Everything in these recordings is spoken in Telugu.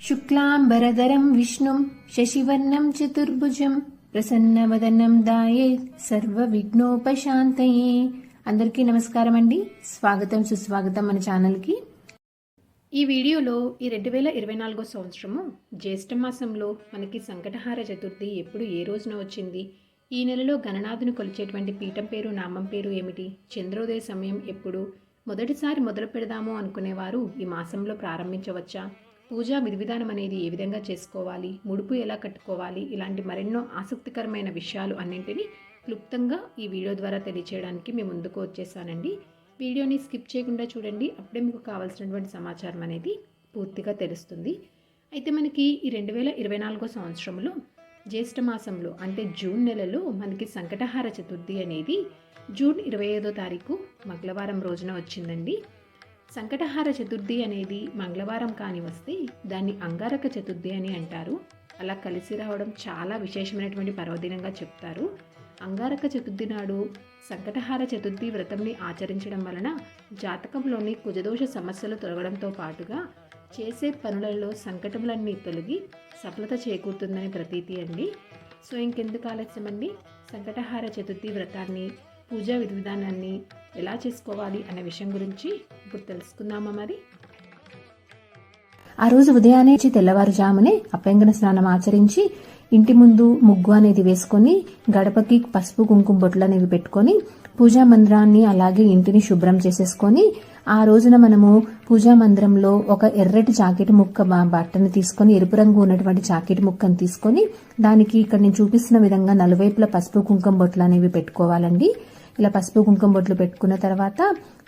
శుక్లాంబరధరం విష్ణుం శశివర్ణం చతుర్భుజం ప్రసన్నవదనం దాయేత్ సర్వ విఘ్నోపశాంతయే. అందరికీ నమస్కారం అండి. స్వాగతం సుస్వాగతం మన ఛానల్కి. ఈ వీడియోలో ఈ 2024 సంవత్సరము జ్యేష్ఠ మాసంలో మనకి సంకటహార చతుర్థి ఎప్పుడు ఏ రోజున వచ్చింది, ఈ నెలలో గణనాథుని కొలిచేటువంటి పీఠం పేరు నామం పేరు ఏమిటి, చంద్రోదయ సమయం ఎప్పుడు, మొదటిసారి మొదలు పెడదాము అనుకునేవారు ఈ మాసంలో ప్రారంభించవచ్చా, పూజా విధివిధానం అనేది ఏ విధంగా చేసుకోవాలి, ముడుపు ఎలా కట్టుకోవాలి, ఇలాంటి మరెన్నో ఆసక్తికరమైన విషయాలు అన్నింటినీ క్లుప్తంగా ఈ వీడియో ద్వారా తెలియచేయడానికి మేము ముందుకు వచ్చేసానండి. వీడియోని స్కిప్ చేయకుండా చూడండి, అప్పుడే మీకు కావాల్సినటువంటి సమాచారం అనేది పూర్తిగా తెలుస్తుంది. అయితే మనకి ఈ 2024 సంవత్సరంలో జ్యేష్ఠ మాసంలో అంటే జూన్ నెలలో మనకి సంకటహార చతుర్థి అనేది జూన్ 25వ తారీఖు మంగళవారం రోజున వచ్చిందండి. సంకటహార చతుర్థి అనేది మంగళవారం కాని వస్తే దాన్ని అంగారక చతుర్థి అని అంటారు. అలా కలిసి రావడం చాలా విశేషమైనటువంటి పర్వదినంగా చెప్తారు. అంగారక చతుర్థి నాడు సంకటహార చతుర్థి వ్రతంని ఆచరించడం వలన జాతకంలోని కుజదోష సమస్యలు తొలగడంతో పాటుగా చేసే పనులలో సంకటములన్నీ తొలగి సఫలత చేకూరుతుందని ప్రతీతి అండి. సో ఇంకెందుకు ఆలస్యం అండి, సంకటహార చతుర్థి వ్రతాన్ని పూజా విధానాన్ని ఎలా చేసుకోవాలి అనే విషయం గురించి ఇప్పుడు తెలుసుకుందామా. మరి ఆ రోజు ఉదయాన్నే తెల్లవారుజామునే అభ్యంగన స్నానం ఆచరించి ఇంటి ముందు ముగ్గు అనేది వేసుకొని గడపకి పసుపు కుంకుమ బొట్లు అనేవి పెట్టుకొని పూజా మందిరాన్ని అలాగే ఇంటిని శుభ్రం చేసేసుకొని ఆ రోజున మనము పూజా మందిరంలో ఒక ఎర్రటి జాకెట్ ముక్క బట్టను తీసుకొని ఎరుపు రంగు ఉన్నటువంటి జాకెట్ ముక్కను తీసుకొని దానికి ఇక్కడ నేను చూపిస్తున్న విధంగా నలువైపుల పసుపు కుంకుమ బొట్లు అనేవి పెట్టుకోవాలండి. ఇలా పసుపు కుంకుమ బొట్లు పెట్టుకున్న తర్వాత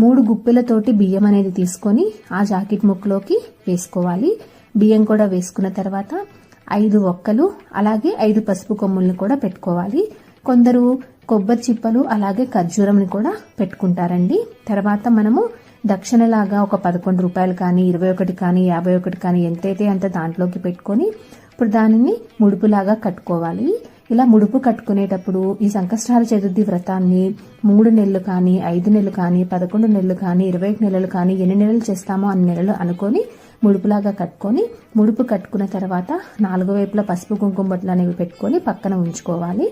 3 గుప్పెలతోటి బియ్యం అనేది తీసుకొని ఆ జాకెట్ ముక్కలోకి వేసుకోవాలి. బియ్యం కూడా వేసుకున్న తర్వాత 5 ఒక్కలు అలాగే 5 పసుపు కొమ్ములను కూడా పెట్టుకోవాలి. కొందరు కొబ్బరి చిప్పలు అలాగే ఖర్జూరంని కూడా పెట్టుకుంటారండి. తర్వాత మనము దక్షిణలాగా ఒక 11 రూపాయలు కానీ 21 కానీ 51 కానీ ఎంతైతే అంత దాంట్లోకి పెట్టుకొని ఇప్పుడు దానిని ముడుపులాగా కట్టుకోవాలి. ఇలా ముడుపు కట్టుకునేటప్పుడు ఈ సంకటహార చతుర్థి వ్రతాన్ని 3 నెలలు కానీ 5 నెలలు కానీ 11 నెలలు కానీ 21 నెలలు కానీ ఎన్ని నెలలు చేస్తామో అన్ని నెలలు అనుకొని ముడుపులాగా కట్టుకొని ముడుపు కట్టుకున్న తర్వాత 4 వైపులా పసుపు కుంకుమ బొట్లు అనేవి పెట్టుకొని పక్కన ఉంచుకోవాలి.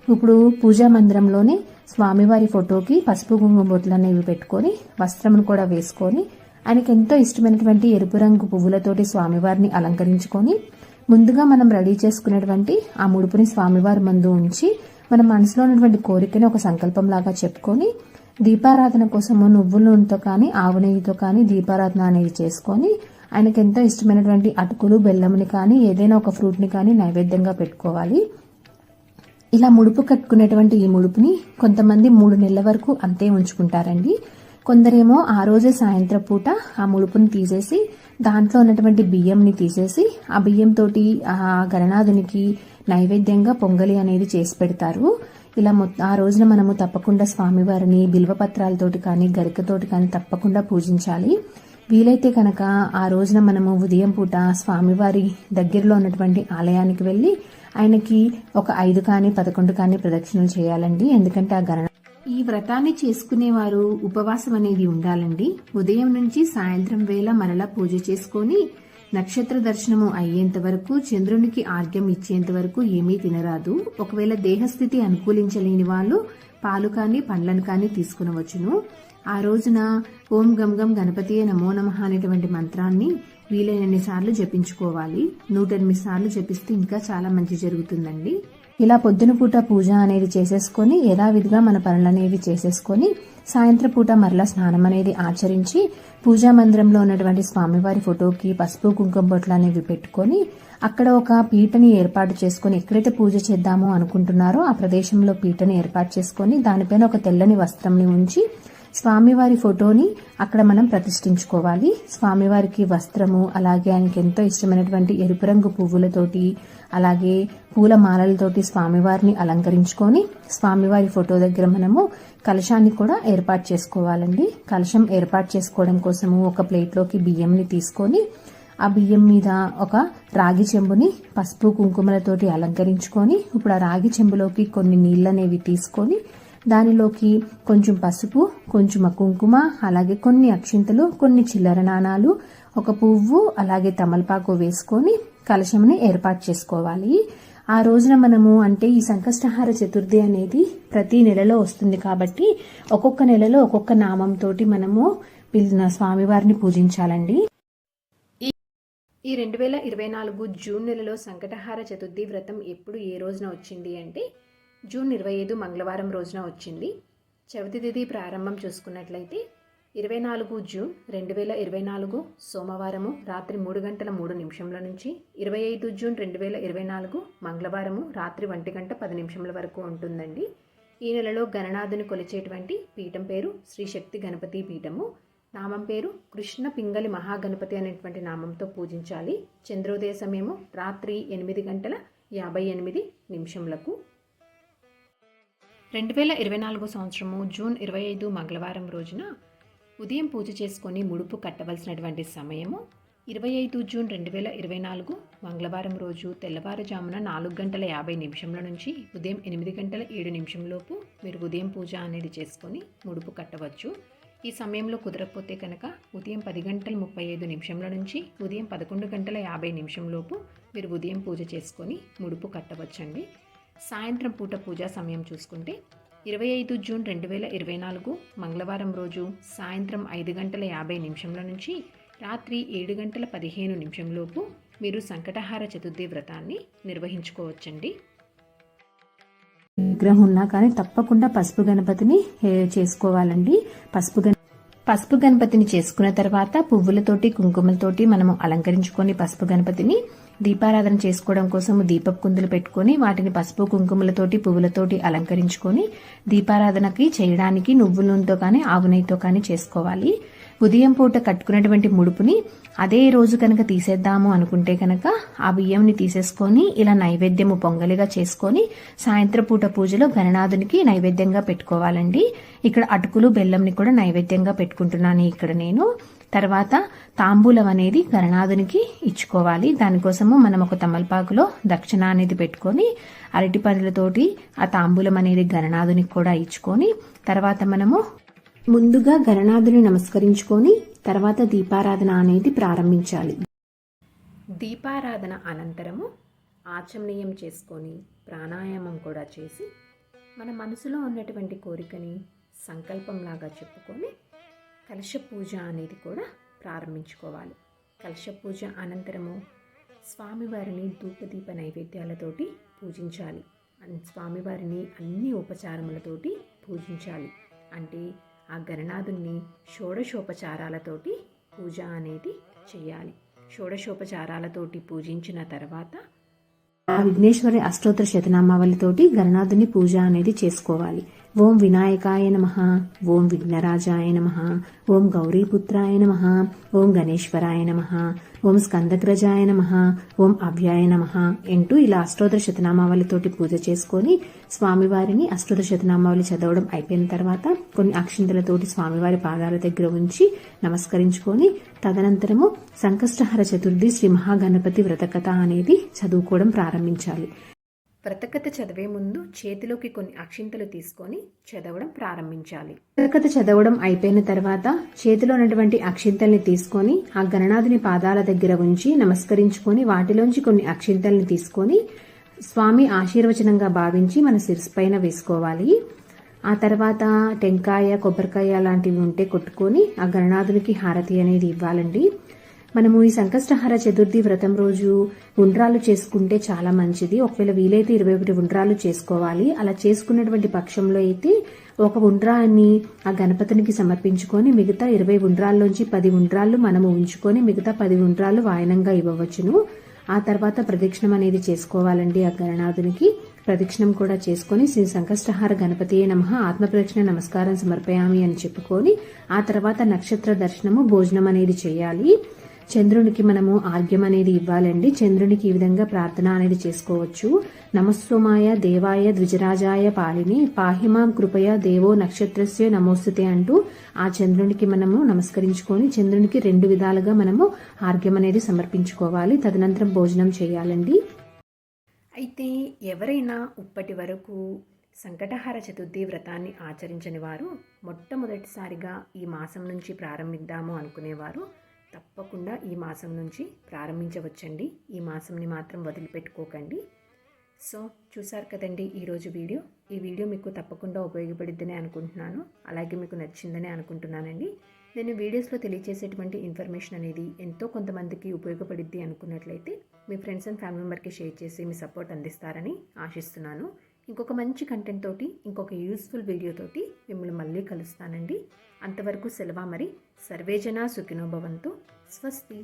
ఇప్పుడు పూజా మందిరంలోనే స్వామివారి ఫోటోకి పసుపు కుంకుమ బొట్లు అనేవి పెట్టుకొని వస్త్రమును కూడా వేసుకొని ఆయనకి ఎంతో ఇష్టమైనటువంటి ఎరుపు రంగు పువ్వులతోటి స్వామివారిని అలంకరించుకొని ముందుగా మనం రెడీ చేసుకునేటువంటి ఆ ముడుపుని స్వామివారి ముందు ఉంచి మన మనసులో ఉన్నటువంటి కోరికని ఒక సంకల్పం లాగా చెప్పుకొని దీపారాధన కోసము నువ్వుల నూనెతో కానీ ఆవు నెయ్యితో కానీ దీపారాధన అనేది చేసుకొని ఆయనకి ఎంతో ఇష్టమైనటువంటి అటుకులు బెల్లముని కానీ ఏదైనా ఒక ఫ్రూట్ని కానీ నైవేద్యంగా పెట్టుకోవాలి. ఇలా ముడుపు కట్టుకునేటువంటి ఈ ముడుపుని కొంతమంది 3 నెలల వరకు అంతే ఉంచుకుంటారండి. కొందరేమో ఆ రోజే సాయంత్రం పూట ఆ ముడుపుని తీసేసి దాంట్లో ఉన్నటువంటి బియ్యంని తీసేసి ఆ బియ్యంతోటి ఆ గణనాథునికి నైవేద్యంగా పొంగలి అనేది చేసి పెడతారు. ఇలా ఆ రోజున మనము తప్పకుండా స్వామివారిని బిల్వపత్రాలతోటి కానీ గరికతోటి కానీ తప్పకుండా పూజించాలి. వీలైతే కనుక ఆ రోజున మనము ఉదయం పూట స్వామివారి దగ్గరలో ఉన్నటువంటి ఆలయానికి వెళ్లి ఆయనకి ఒక 5 కానీ 11 కానీ ప్రదక్షిణలు చేయాలండి. ఎందుకంటే ఆ ఈ వ్రతాన్ని చేసుకునేవారు ఉపవాసం అనేది ఉండాలండి. ఉదయం నుంచి సాయంత్రం వేళ మరలా పూజ చేసుకొని నక్షత్ర దర్శనము అయ్యేంత వరకు చంద్రునికి ఆర్ఘ్యం ఇచ్చేంత వరకు ఏమీ తినరాదు. ఒకవేళ దేహస్థితి అనుకూలించలేని వాళ్ళు పాలు కానీ పండ్లను కానీ తీసుకునవచ్చును. ఆ రోజున ఓం గం గం గణపతియే నమో నమః అనేటువంటి మంత్రాన్ని వీలైనన్ని సార్లు జపించుకోవాలి. 108 సార్లు జపిస్తే ఇంకా చాలా మంచి జరుగుతుందండి. ఇలా పొద్దున పూట పూజ అనేది చేసేసుకొని యథావిధిగా మన పనులనేవి చేసేసుకొని సాయంత్రం పూట మరలా స్నానం అనేది ఆచరించి పూజా మందిరంలో ఉన్నటువంటి స్వామివారి ఫోటోకి పసుపు కుంకుమ బొట్లు అనేవి పెట్టుకొని అక్కడ ఒక పీటని ఏర్పాటు చేసుకొని ఎక్కడైతే పూజ చేద్దామో అనుకుంటున్నారో ఆ ప్రదేశంలో పీటని ఏర్పాటు చేసుకొని దానిపైన ఒక తెల్లని వస్త్రంని ఉంచి స్వామివారి ఫోటోని అక్కడ మనం ప్రతిష్ఠించుకోవాలి. స్వామివారికి వస్త్రము అలాగే ఆయనకి ఎంతో ఇష్టమైనటువంటి ఎరుపు రంగు పువ్వులతోటి అలాగే పూల మాలలతోటి స్వామివారిని అలంకరించుకొని స్వామివారి ఫోటో దగ్గర మనము కలశాన్ని కూడా ఏర్పాటు చేసుకోవాలండి. కలశం ఏర్పాటు చేసుకోవడం కోసము ఒక ప్లేట్లోకి బియ్యంని తీసుకొని ఆ బియ్యం మీద ఒక రాగి చెంబుని పసుపు కుంకుమలతోటి అలంకరించుకొని ఇప్పుడు ఆ రాగి చెంబులోకి కొన్ని నీళ్ళనేవి తీసుకొని దానిలోకి కొంచెం పసుపు కొంచెం కుంకుమ అలాగే కొన్ని అక్షింతలు కొన్ని చిల్లర నాణాలు ఒక పువ్వు అలాగే తమలపాకు వేసుకొని కలశంని ఏర్పాటు చేసుకోవాలి. ఆ రోజున మనము అంటే ఈ సంకష్టహార చతుర్థి అనేది ప్రతి నెలలో వస్తుంది కాబట్టి ఒక్కొక్క నెలలో ఒక్కొక్క నామంతో మనము స్వామివారిని పూజించాలండి. ఈ 2024 జూన్ నెలలో సంకటహార చతుర్థి వ్రతం ఎప్పుడు ఏ రోజున వచ్చింది అంటే జూన్ 25 మంగళవారం రోజున వచ్చింది. చవితి తిథి ప్రారంభం చూసుకున్నట్లయితే 24 జూన్ 2024 సోమవారము రాత్రి 3:03 నుంచి 25 జూన్ 2024 మంగళవారము రాత్రి 1:10 వరకు ఉంటుందండి. ఈ నెలలో గణనాథుని కొలిచేటువంటి పీఠం పేరు శ్రీ శక్తి గణపతి పీఠము. నామం పేరు కృష్ణ పింగళి మహాగణపతి అనేటువంటి నామంతో పూజించాలి. చంద్రోదయ సమయము రాత్రి 8:58 2024 సంవత్సరము జూన్ 25 మంగళవారం రోజున ఉదయం పూజ చేసుకొని ముడుపు కట్టవలసినటువంటి సమయము 25 జూన్ 2024 మంగళవారం రోజు తెల్లవారుజామున 4:50 నుంచి ఉదయం 8:07 లోపు మీరు ఉదయం పూజ అనేది చేసుకొని ముడుపు కట్టవచ్చు. ఈ సమయంలో కుదరకపోతే కనుక ఉదయం 10:35 నుంచి ఉదయం 11:50 లోపు మీరు ఉదయం పూజ చేసుకొని ముడుపు కట్టవచ్చండి. సాయంత్రం పూట పూజా సమయం చూసుకుంటే 25 జూన్ 2024 మంగళవారం రోజు సాయంత్రం 5:50 నుంచి రాత్రి 7:15 లోపు మీరు సంకటహార చతుర్థి వ్రతాన్ని నిర్వహించుకోవచ్చండి. విగ్రహం ఉన్నా కానీ తప్పకుండా పసుపు గణపతిని చేసుకోవాలండి. పసుపు గణపతిని చేసుకున్న తర్వాత పువ్వులతోటి కుంకుమలతోటి మనము అలంకరించుకొని పసుపు గణపతిని దీపారాధన చేసుకోవడం కోసం దీపపు కుందులు పెట్టుకొని వాటిని పసుపు కుంకుమలతోటి పువ్వులతోటి అలంకరించుకొని దీపారాధనకి చేయడానికి నువ్వుల నూనెతో కానీ ఆవు నెయ్యితో కానీ చేసుకోవాలి. ఉదయం పూట కట్టుకున్నటువంటి ముడుపుని అదే రోజు కనుక తీసేద్దాము అనుకుంటే కనుక ఆ బియ్యంని తీసేసుకొని ఇలా నైవేద్యము పొంగలిగా చేసుకొని సాయంత్రం పూట పూజలో గణనాథునికి నైవేద్యంగా పెట్టుకోవాలండి. ఇక్కడ అటుకులు బెల్లంని కూడా నైవేద్యంగా పెట్టుకుంటున్నాను ఇక్కడ నేను. తర్వాత తాంబూలం అనేది గణనాథునికి ఇచ్చుకోవాలి. దానికోసము మనం ఒక తమలపాకులో దక్షిణ అనేది పెట్టుకొని అరటి పండ్లతోటి ఆ తాంబూలం అనేది గణనాథునికి కూడా ఇచ్చుకొని తర్వాత మనము ముందుగా గణనాథుని నమస్కరించుకొని తర్వాత దీపారాధన అనేది ప్రారంభించాలి. దీపారాధన అనంతరము ఆచమనీయం చేసుకొని ప్రాణాయామం కూడా చేసి మన మనసులో ఉన్నటువంటి కోరికని సంకల్పంలాగా చెప్పుకొని కలశ పూజ అనేది కూడా ప్రారంభించుకోవాలి. కలశ పూజ అనంతరము స్వామివారిని ధూపదీప నైవేద్యాలతోటి పూజించాలి. స్వామివారిని అన్ని ఉపచారములతోటి పూజించాలి. అంటే ఆ గణనాథుని షోడశోపచారాలతోటి పూజ అనేది చేయాలి. షోడశోపచారాలతోటి పూజించిన తర్వాత ఆ విఘ్నేశ్వరి అష్టోత్తర శతనామావళితోటి గణనాథుని పూజ అనేది చేసుకోవాలి. ఓం వినాయకాయ నమః, ఓం విఘ్నరాజాయ నమః, ఓం గౌరీపుత్రాయ నమః, ఓం గణేశ్వరాయ నమః, ఓం స్కందగ్రజాయ నమః, ఓం అవ్యాయ నమః అంటూ ఇలా అష్టోత్తర శతనామావళితోటి పూజ చేసుకొని స్వామివారిని అష్టోత్తర శతనామావళి చదవడం అయిపోయిన తర్వాత కొన్ని అక్షింతలతోటి స్వామివారి పాదాల దగ్గర ఉంచి నమస్కరించుకొని తదనంతరము సంకష్టహర చతుర్థి శ్రీ మహాగణపతి వ్రతకథ అనేది చదువుకోవడం ప్రారంభించాలి. వ్రతకథ చదివే ముందు చేతిలోకి కొన్ని అక్షింతలు తీసుకొని చదవడం ప్రారంభించాలి. వ్రతకథ చదవడం అయిపోయిన తర్వాత చేతిలో ఉన్నటువంటి అక్షింతల్ని తీసుకొని ఆ గణనాథుని పాదాల దగ్గర ఉంచి నమస్కరించుకొని వాటిలోంచి కొన్ని అక్షింతల్ని తీసుకొని స్వామి ఆశీర్వచనంగా భావించి మన శిరస్సు పైన వేసుకోవాలి. ఆ తర్వాత టెంకాయ కొబ్బరికాయ లాంటివి ఉంటే కొట్టుకొని ఆ గణనాథునికి హారతి అనేది ఇవ్వాలండి. మనము ఈ సంకష్టహర చతుర్థి వ్రతం రోజు ఉండ్రాలు చేసుకుంటే చాలా మంచిది. ఒకవేళ వీలైతే 21 ఉండ్రాలు చేసుకోవాలి. అలా చేసుకున్నటువంటి పక్షంలో అయితే ఒక ఉండ్రాన్ని ఆ గణపతినికి సమర్పించుకొని మిగతా 20 ఉండ్రాల్లోంచి 10 ఉండ్రాళ్ళు మనము ఉంచుకొని మిగతా 10 ఉండ్రాళ్ళు వాయనంగా ఇవ్వవచ్చును. ఆ తర్వాత ప్రదక్షిణం అనేది చేసుకోవాలండి. ఆ గణనాథునికి ప్రదక్షిణం కూడా చేసుకొని శ్రీ సంకష్టహార గణపతియే నమః ఆత్మ ప్రదక్షిణ నమస్కారం సమర్పయామి అని చెప్పుకొని ఆ తర్వాత నక్షత్ర దర్శనము భోజనం అనేది చేయాలి. చంద్రునికి మనము ఆర్ఘ్యం అనేది ఇవ్వాలండి. చంద్రునికి ఈ విధంగా ప్రార్థన అనేది చేసుకోవచ్చు. నమస్సోమాయ దేవాయ ద్విజరాజాయ పాలిని పాహిమాం కృపయ దేవో నక్షత్రస్య నమోస్తుతే అంటూ ఆ చంద్రునికి మనము నమస్కరించుకొని చంద్రునికి 2 విధాలుగా మనము ఆర్ఘ్యం అనేది సమర్పించుకోవాలి. తదనంతరం భోజనం చేయాలండి. అయితే ఎవరైనా ఇప్పటి వరకు సంకటహార చతుర్థి వ్రతాన్ని ఆచరించని వారు మొట్టమొదటిసారిగా ఈ మాసం నుంచి ప్రారంభిద్దాము అనుకునేవారు తప్పకుండా ఈ మాసం నుంచి ప్రారంభించవచ్చండి. ఈ మాసంని మాత్రం వదిలిపెట్టుకోకండి. సో చూసారు కదండి ఈరోజు వీడియో. ఈ వీడియో మీకు తప్పకుండా ఉపయోగపడిద్దని అనుకుంటున్నాను, అలాగే మీకు నచ్చిందని అనుకుంటున్నానండి. నేను వీడియోస్లో తెలియజేసేటువంటి ఇన్ఫర్మేషన్ అనేది ఎంతో కొంతమందికి ఉపయోగపడిద్ది అనుకున్నట్లయితే మీ ఫ్రెండ్స్ అండ్ ఫ్యామిలీ మెంబర్కి షేర్ చేసి మీ సపోర్ట్ అందిస్తారని ఆశిస్తున్నాను. ఇంకొక మంచి కంటెంట్ తోటి, ఇంకొక యూస్ఫుల్ వీడియోతోటి మిమ్మల్ని మళ్ళీ కలుస్తానండి. అంతవరకు సెలవు మరి. సర్వేజన సుఖినో భవంతు. స్వస్తి.